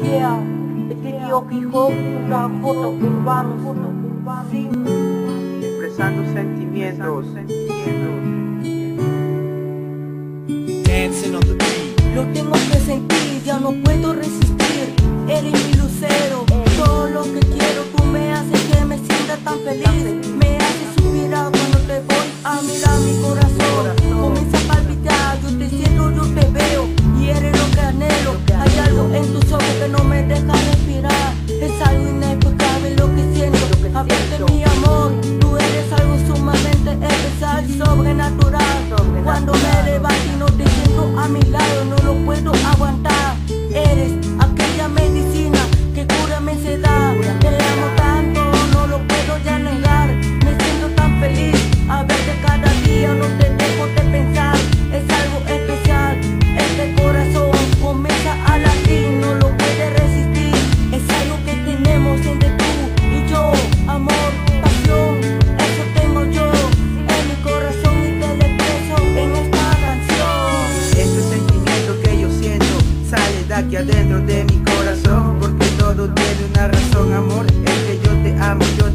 Yeah, este tío Quijote, una foto urbano, sí. Expresando sentimientos. Dancing on the beat. Lo tengo que sentir, ya no puedo resistir. Eres mi lucero, todo lo que quiero. Tú me haces que me sienta tan feliz. Me haces suspirar cuando te voy a mirar. Mi corazón comienza a palpitar. Yo te siento, yo te veo y eres lo que anhelo. Hay algo en tus ojos que no me deja respirar. Es algo inexplicable lo que siento. Hablarte mi amor, tú eres algo sumamente especial y sobrenatural. Cuando me levanto y no te siento a mi lado, no lo puedo aguantar. Eres aquella medicina que cura mi ansiedad. Te amo tanto, no lo puedo ya negar. Me siento tan feliz a verte cada día, no te dejo de pensar. Es algo especial, este corazón comienza a latir, no lo puede resistir. Es algo que tenemos entre tú y yo, amor, pasión, eso tengo yo en mi corazón y te lo expreso en esta canción. Este sentimiento que yo siento sale de aquí adentro de mi corazón, porque todo tiene una razón, amor. Es que yo te amo, yo